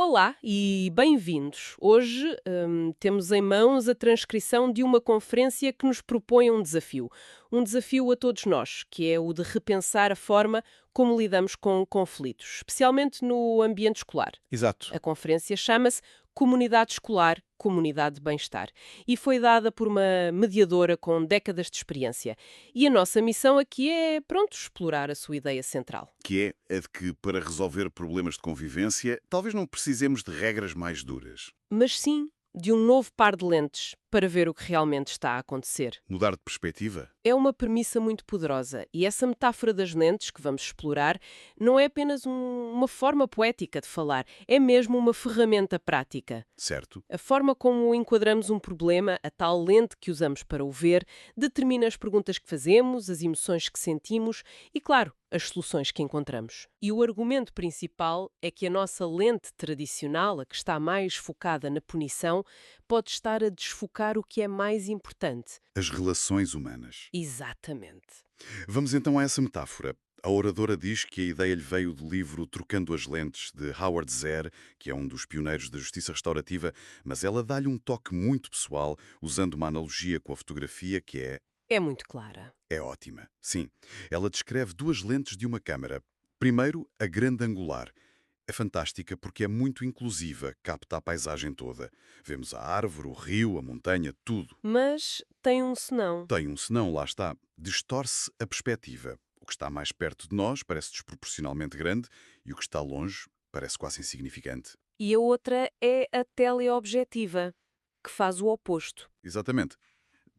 Olá e bem-vindos. Hoje temos em mãos a transcrição de uma conferência que nos propõe um desafio. Um desafio a todos nós, que é o de repensar a forma como lidamos com conflitos, especialmente no ambiente escolar. Exato. A conferência chama-se Comunidade Escolar, Comunidade de Bem-Estar e foi dada por uma mediadora com décadas de experiência. E a nossa missão aqui é, pronto, explorar a sua ideia central. Que é a de que, para resolver problemas de convivência, talvez não precisemos de regras mais duras. Mas sim de um novo par de lentes para ver o que realmente está a acontecer. Mudar de perspectiva? É uma premissa muito poderosa e essa metáfora das lentes que vamos explorar não é apenas uma forma poética de falar, é mesmo uma ferramenta prática. Certo. A forma como enquadramos um problema, a tal lente que usamos para o ver, determina as perguntas que fazemos, as emoções que sentimos e, claro, as soluções que encontramos. E o argumento principal é que a nossa lente tradicional, a que está mais focada na punição, pode estar a desfocar o que é mais importante. As relações humanas. Exatamente. Vamos então a essa metáfora. A oradora diz que a ideia lhe veio do livro Trocando as Lentes, de Howard Zehr, que é um dos pioneiros da justiça restaurativa, mas ela dá-lhe um toque muito pessoal, usando uma analogia com a fotografia que É muito clara. é ótima. Sim, ela descreve duas lentes de uma câmara. Primeiro, a grande angular. É fantástica porque é muito inclusiva, capta a paisagem toda. Vemos a árvore, o rio, a montanha, tudo. Mas tem um senão. Tem um senão, lá está. Distorce a perspectiva. O que está mais perto de nós parece desproporcionalmente grande e o que está longe parece quase insignificante. E a outra é a teleobjetiva, que faz o oposto. Exatamente.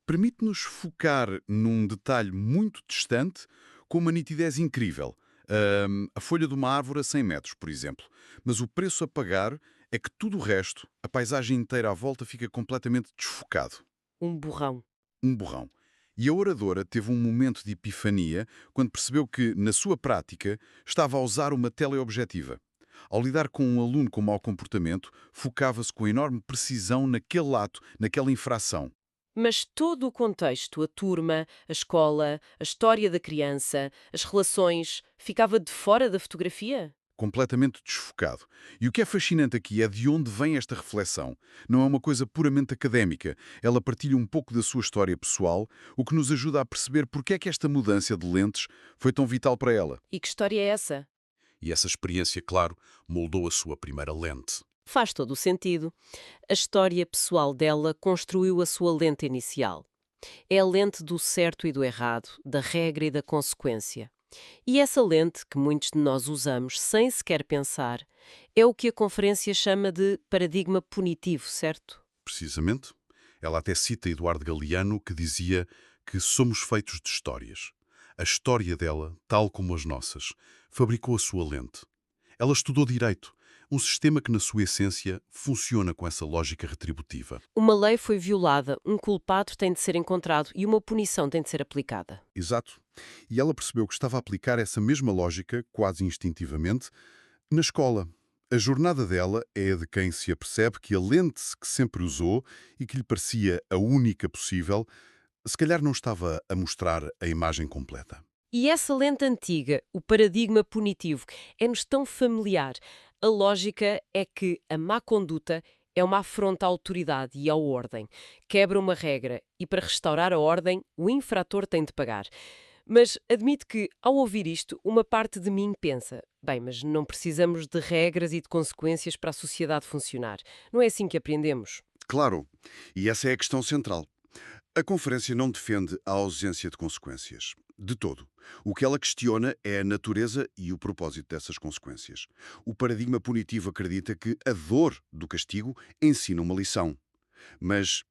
Permite-nos focar num detalhe muito distante com uma nitidez incrível. A folha de uma árvore a 100 metros, por exemplo. Mas o preço a pagar é que tudo o resto, a paisagem inteira à volta, fica completamente desfocado. Um borrão. Um borrão. E a oradora teve um momento de epifania quando percebeu que, na sua prática, estava a usar uma teleobjetiva. Ao lidar com um aluno com mau comportamento, focava-se com enorme precisão naquele ato, naquela infração. Mas todo o contexto, a turma, a escola, a história da criança, as relações, ficava de fora da fotografia? Completamente desfocado. E o que é fascinante aqui é de onde vem esta reflexão. Não é uma coisa puramente académica. Ela partilha um pouco da sua história pessoal, o que nos ajuda a perceber porque é que esta mudança de lentes foi tão vital para ela. E que história é essa? E essa experiência, claro, moldou a sua primeira lente. Faz todo o sentido. A história pessoal dela construiu a sua lente inicial. É a lente do certo e do errado, da regra e da consequência. E essa lente, que muitos de nós usamos sem sequer pensar, é o que a conferência chama de paradigma punitivo, certo? Precisamente, ela até cita Eduardo Galeano, que dizia que somos feitos de histórias. A história dela, tal como as nossas, fabricou a sua lente. Ela estudou direito, um sistema que, na sua essência, funciona com essa lógica retributiva. Uma lei foi violada, um culpado tem de ser encontrado e uma punição tem de ser aplicada. Exato. E ela percebeu que estava a aplicar essa mesma lógica, quase instintivamente, na escola. A jornada dela é a de quem se apercebe que a lente que sempre usou e que lhe parecia a única possível, se calhar não estava a mostrar a imagem completa. E essa lente antiga, o paradigma punitivo, é-nos tão familiar. A lógica é que a má conduta é uma afronta à autoridade e à ordem. Quebra uma regra e, para restaurar a ordem, o infrator tem de pagar. Mas admito que, ao ouvir isto, uma parte de mim pensa: bem, mas não precisamos de regras e de consequências para a sociedade funcionar. Não é assim que aprendemos. Claro, e essa é a questão central. A conferência não defende a ausência de consequências. De todo. O que ela questiona é a natureza e o propósito dessas consequências. O paradigma punitivo acredita que a dor do castigo ensina uma lição. Mas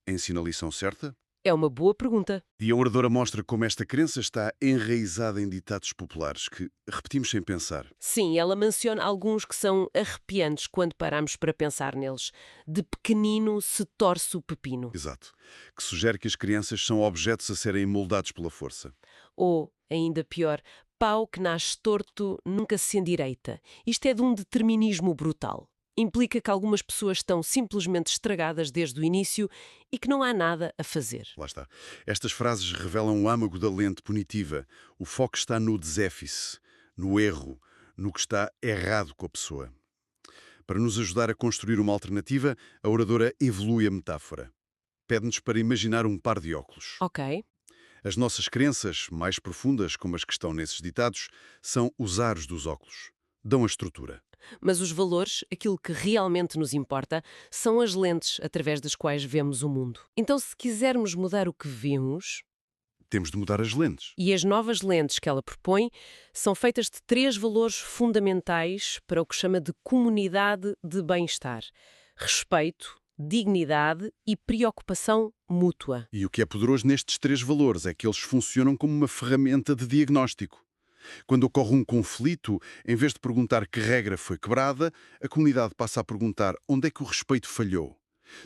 ensina a lição certa? É uma boa pergunta. E a oradora mostra como esta crença está enraizada em ditados populares que repetimos sem pensar. Sim, ela menciona alguns que são arrepiantes quando paramos para pensar neles. De pequenino se torce o pepino. Exato. Que sugere que as crianças são objetos a serem moldados pela força. Ou, ainda pior, pau que nasce torto nunca se endireita. Isto é de um determinismo brutal. Implica que algumas pessoas estão simplesmente estragadas desde o início e que não há nada a fazer. Lá está. Estas frases revelam o âmago da lente punitiva. O foco está no deséfice, no erro, no que está errado com a pessoa. Para nos ajudar a construir uma alternativa, a oradora evolui a metáfora. Pede-nos para imaginar um par de óculos. Ok. As nossas crenças, mais profundas, como as que estão nesses ditados, são os aros dos óculos. Dão a estrutura. Mas os valores, aquilo que realmente nos importa, são as lentes através das quais vemos o mundo. Então, se quisermos mudar o que vemos, Temos de mudar as lentes. e as novas lentes que ela propõe são feitas de 3 valores fundamentais para o que chama de comunidade de bem-estar: respeito, dignidade e preocupação mútua. E o que é poderoso nestes 3 valores é que eles funcionam como uma ferramenta de diagnóstico. Quando ocorre um conflito, em vez de perguntar que regra foi quebrada, a comunidade passa a perguntar onde é que o respeito falhou.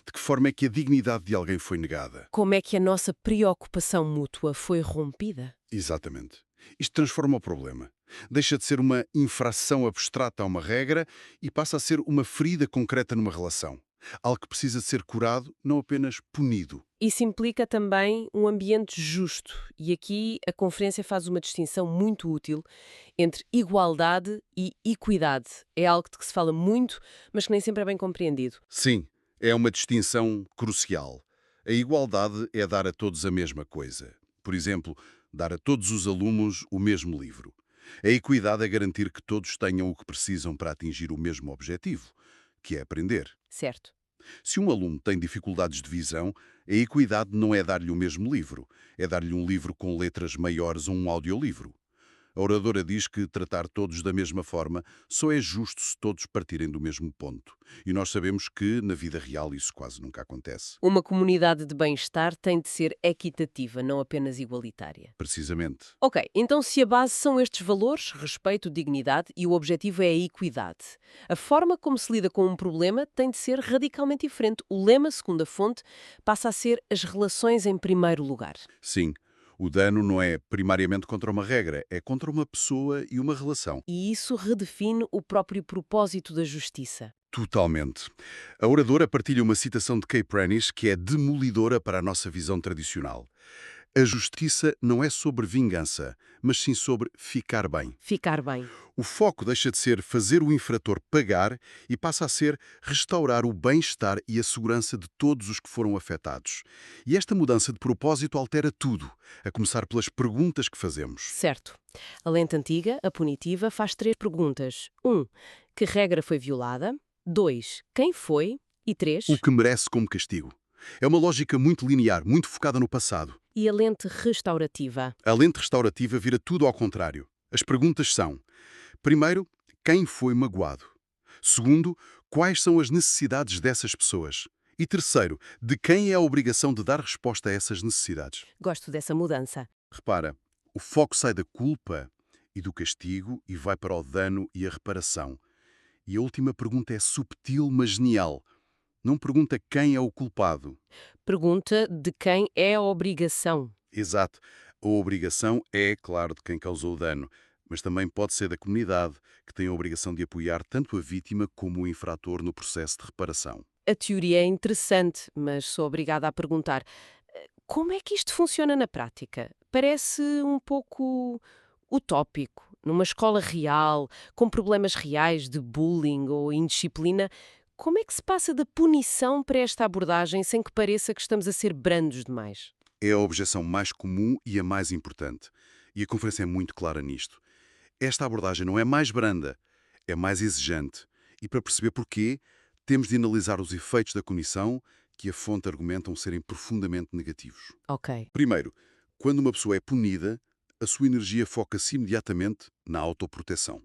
De que forma é que a dignidade de alguém foi negada? Como é que a nossa preocupação mútua foi rompida? Exatamente. Isto transforma o problema. Deixa de ser uma infração abstrata a uma regra e passa a ser uma ferida concreta numa relação. Algo que precisa de ser curado, não apenas punido. Isso implica também um ambiente justo, e aqui a conferência faz uma distinção muito útil entre igualdade e equidade. É algo de que se fala muito, mas que nem sempre é bem compreendido. Sim, é uma distinção crucial. A igualdade é dar a todos a mesma coisa. Por exemplo, dar a todos os alunos o mesmo livro. A equidade é garantir que todos tenham o que precisam para atingir o mesmo objetivo, que é aprender. Certo. Se um aluno tem dificuldades de visão, a equidade não é dar-lhe o mesmo livro, é dar-lhe um livro com letras maiores ou um audiolivro. A oradora diz que tratar todos da mesma forma só é justo se todos partirem do mesmo ponto. E nós sabemos que, na vida real, isso quase nunca acontece. Uma comunidade de bem-estar tem de ser equitativa, não apenas igualitária. Precisamente. Ok, então se a base são estes valores, respeito, dignidade, e o objetivo é a equidade, a forma como se lida com um problema tem de ser radicalmente diferente. O lema, segundo a fonte, passa a ser as relações em primeiro lugar. Sim, o dano não é primariamente contra uma regra, é contra uma pessoa e uma relação. E isso redefine o próprio propósito da justiça. Totalmente. A oradora partilha uma citação de Kay Prentice que é demolidora para a nossa visão tradicional. A justiça não é sobre vingança, mas sim sobre ficar bem. Ficar bem. O foco deixa de ser fazer o infrator pagar e passa a ser restaurar o bem-estar e a segurança de todos os que foram afetados. E esta mudança de propósito altera tudo, a começar pelas perguntas que fazemos. Certo. A lente antiga, a punitiva, faz 3 perguntas. 1. Que regra foi violada? 2. Quem foi? E 3. O que merece como castigo. É uma lógica muito linear, muito focada no passado. E a lente restaurativa? A lente restaurativa vira tudo ao contrário. As perguntas são: primeiro, quem foi magoado? Segundo, quais são as necessidades dessas pessoas? E terceiro, de quem é a obrigação de dar resposta a essas necessidades? Gosto dessa mudança. Repara, o foco sai da culpa e do castigo e vai para o dano e a reparação. E a última pergunta é subtil, mas genial. Não pergunta quem é o culpado. Pergunta de quem é a obrigação. Exato. A obrigação é, claro, de quem causou o dano, mas também pode ser da comunidade, que tem a obrigação de apoiar tanto a vítima como o infrator no processo de reparação. A teoria é interessante, mas sou obrigada a perguntar: como é que isto funciona na prática? Parece um pouco utópico. Numa escola real, com problemas reais de bullying ou indisciplina, como é que se passa da punição para esta abordagem sem que pareça que estamos a ser brandos demais? É a objeção mais comum e a mais importante. E a conferência é muito clara nisto. Esta abordagem não é mais branda, é mais exigente. E para perceber porquê, temos de analisar os efeitos da punição que a fonte argumentam serem profundamente negativos. Ok. Primeiro, quando uma pessoa é punida, a sua energia foca-se imediatamente na autoproteção.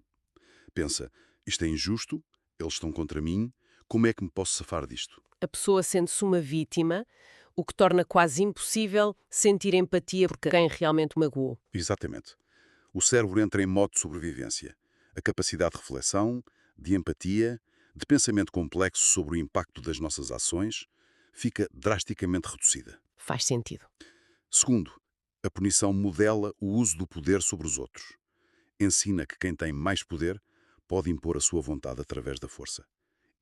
Pensa, isto é injusto, eles estão contra mim, como é que me posso safar disto? A pessoa sente-se uma vítima, o que torna quase impossível sentir empatia por quem realmente o magoou. Exatamente. O cérebro entra em modo de sobrevivência. A capacidade de reflexão, de empatia, de pensamento complexo sobre o impacto das nossas ações fica drasticamente reduzida. Faz sentido. Segundo, a punição modela o uso do poder sobre os outros. Ensina que quem tem mais poder pode impor a sua vontade através da força.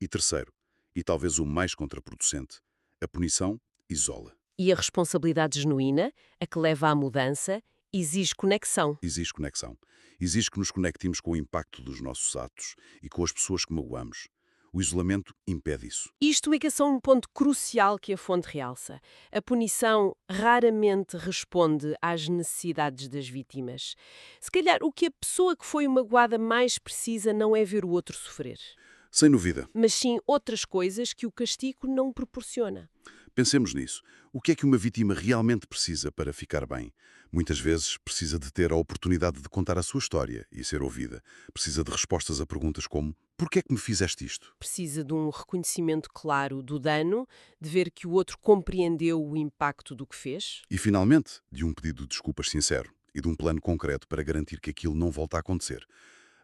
E terceiro, e talvez o mais contraproducente, a punição isola. E a responsabilidade genuína, a que leva à mudança, exige conexão. Exige conexão. Exige que nos conectemos com o impacto dos nossos atos e com as pessoas que magoamos. O isolamento impede isso. Isto é que é só um ponto crucial que a fonte realça. A punição raramente responde às necessidades das vítimas. Se calhar o que a pessoa que foi magoada mais precisa não é ver o outro sofrer, Sem dúvida. mas sim outras coisas que o castigo não proporciona. Pensemos nisso. O que é que uma vítima realmente precisa para ficar bem? Muitas vezes precisa de ter a oportunidade de contar a sua história e ser ouvida. Precisa de respostas a perguntas como: "Por que é que me fizeste isto?" Precisa de um reconhecimento claro do dano, de ver que o outro compreendeu o impacto do que fez. E, finalmente, de um pedido de desculpas sincero e de um plano concreto para garantir que aquilo não volta a acontecer.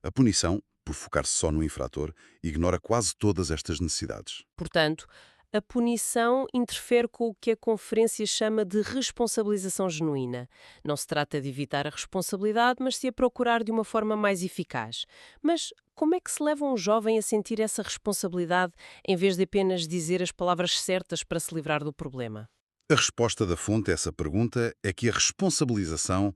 A punição, por focar-se só no infrator, ignora quase todas estas necessidades. Portanto, a punição interfere com o que a conferência chama de responsabilização genuína. Não se trata de evitar a responsabilidade, mas de a procurar de uma forma mais eficaz. Mas como é que se leva um jovem a sentir essa responsabilidade em vez de apenas dizer as palavras certas para se livrar do problema? A resposta da fonte a essa pergunta é que a responsabilização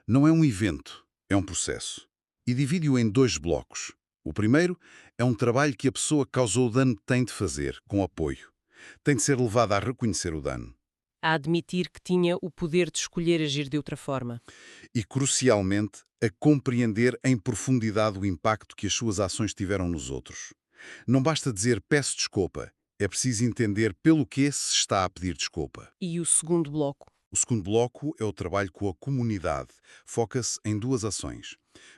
não é um evento, é um processo. E divide-o em dois blocos. O primeiro é um trabalho que a pessoa que causou o dano tem de fazer, com apoio. Tem de ser levada a reconhecer o dano. A admitir que tinha o poder de escolher agir de outra forma. E, crucialmente, a compreender em profundidade o impacto que as suas ações tiveram nos outros. Não basta dizer peço desculpa, é preciso entender pelo que se está a pedir desculpa. E o segundo bloco? O segundo bloco é o trabalho com a comunidade. Foca-se em duas ações.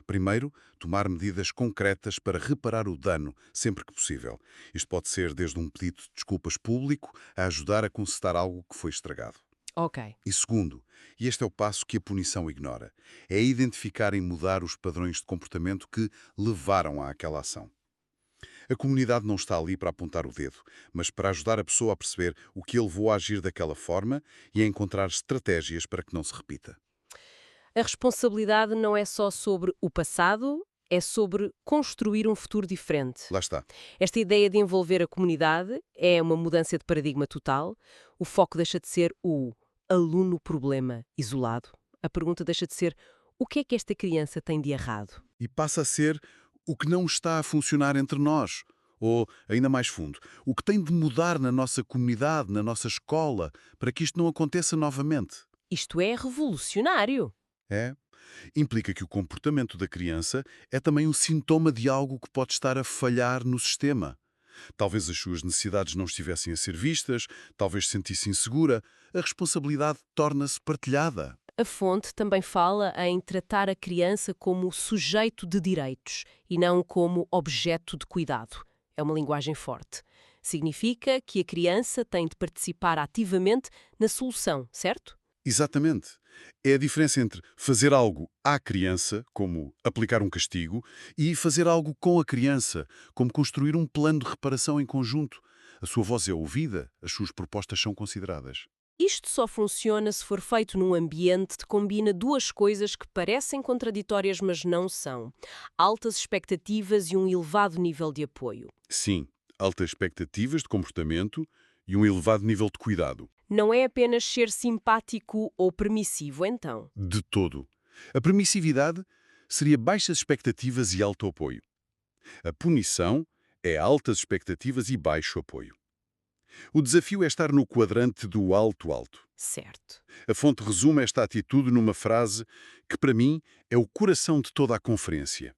Primeiro, tomar medidas concretas para reparar o dano, sempre que possível. Isto pode ser desde um pedido de desculpas público a ajudar a consertar algo que foi estragado. Ok. E segundo, e este é o passo que a punição ignora, é identificar e mudar os padrões de comportamento que levaram àquela ação. A comunidade não está ali para apontar o dedo, mas para ajudar a pessoa a perceber o que a levou a agir daquela forma e a encontrar estratégias para que não se repita. A responsabilidade não é só sobre o passado, é sobre construir um futuro diferente. Lá está. Esta ideia de envolver a comunidade é uma mudança de paradigma total. O foco deixa de ser o aluno-problema isolado. A pergunta deixa de ser o que é que esta criança tem de errado? E passa a ser o que não está a funcionar entre nós. Ou, ainda mais fundo, o que tem de mudar na nossa comunidade, na nossa escola, para que isto não aconteça novamente. Isto é revolucionário. É? Implica que o comportamento da criança é também um sintoma de algo que pode estar a falhar no sistema. Talvez as suas necessidades não estivessem a ser vistas, talvez se sentisse insegura. A responsabilidade torna-se partilhada. A fonte também fala em tratar a criança como sujeito de direitos e não como objeto de cuidado. É uma linguagem forte. Significa que a criança tem de participar ativamente na solução, certo? Exatamente. É a diferença entre fazer algo à criança, como aplicar um castigo, e fazer algo com a criança, como construir um plano de reparação em conjunto. A sua voz é ouvida, as suas propostas são consideradas. Isto só funciona se for feito num ambiente que combina duas coisas que parecem contraditórias, mas não são: altas expectativas e um elevado nível de apoio. Sim, altas expectativas de comportamento e um elevado nível de cuidado. Não é apenas ser simpático ou permissivo, então. De todo. A permissividade seria baixas expectativas e alto apoio. A punição é altas expectativas e baixo apoio. O desafio é estar no quadrante do alto-alto. Certo. A fonte resume esta atitude numa frase que, para mim, é o coração de toda a conferência.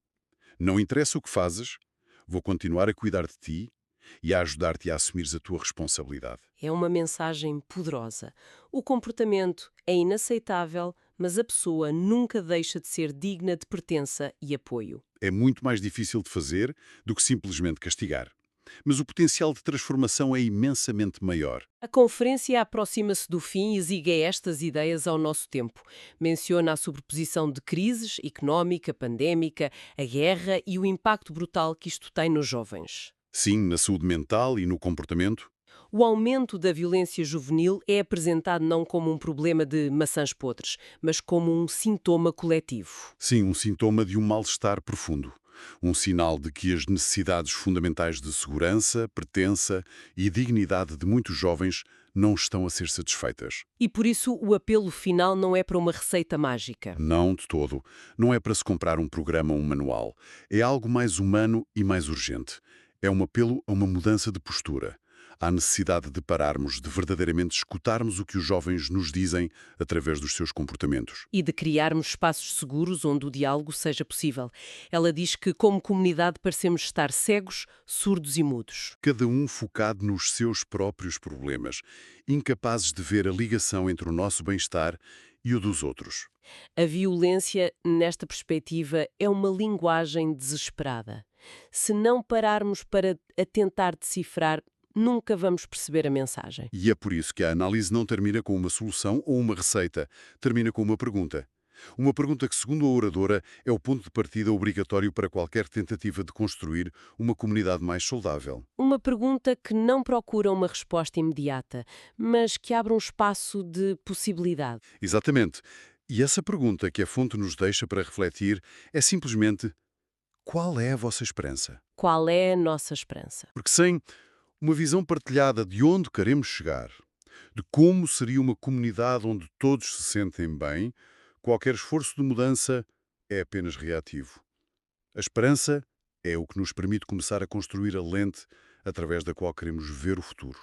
Não interessa o que fazes, vou continuar a cuidar de ti e a ajudar-te a assumires a tua responsabilidade. É uma mensagem poderosa. O comportamento é inaceitável, mas a pessoa nunca deixa de ser digna de pertença e apoio. É muito mais difícil de fazer do que simplesmente castigar. Mas o potencial de transformação é imensamente maior. A conferência aproxima-se do fim e exiga estas ideias ao nosso tempo. Menciona a sobreposição de crises económica, pandémica, a guerra e o impacto brutal que isto tem nos jovens. Sim, na saúde mental e no comportamento. O aumento da violência juvenil é apresentado não como um problema de maçãs podres, mas como um sintoma coletivo. Sim, um sintoma de um mal-estar profundo. Um sinal de que as necessidades fundamentais de segurança, pertença e dignidade de muitos jovens não estão a ser satisfeitas. E por isso o apelo final não é para uma receita mágica. Não de todo. Não é para se comprar um programa ou um manual. É algo mais humano e mais urgente. É um apelo a uma mudança de postura. Há necessidade de pararmos, de verdadeiramente escutarmos o que os jovens nos dizem através dos seus comportamentos. E de criarmos espaços seguros onde o diálogo seja possível. Ela diz que, como comunidade, parecemos estar cegos, surdos e mudos. Cada um focado nos seus próprios problemas, incapazes de ver a ligação entre o nosso bem-estar e o dos outros. A violência, nesta perspectiva, é uma linguagem desesperada. Se não pararmos para a tentar decifrar, nunca vamos perceber a mensagem. E é por isso que a análise não termina com uma solução ou uma receita, termina com uma pergunta. Uma pergunta que, segundo a oradora, é o ponto de partida obrigatório para qualquer tentativa de construir uma comunidade mais saudável. Uma pergunta que não procura uma resposta imediata, mas que abre um espaço de possibilidade. Exatamente. E essa pergunta que a fonte nos deixa para refletir é simplesmente: qual é a vossa esperança? Qual é a nossa esperança? Porque sem uma visão partilhada de onde queremos chegar, de como seria uma comunidade onde todos se sentem bem, qualquer esforço de mudança é apenas reativo. A esperança é o que nos permite começar a construir a lente através da qual queremos ver o futuro.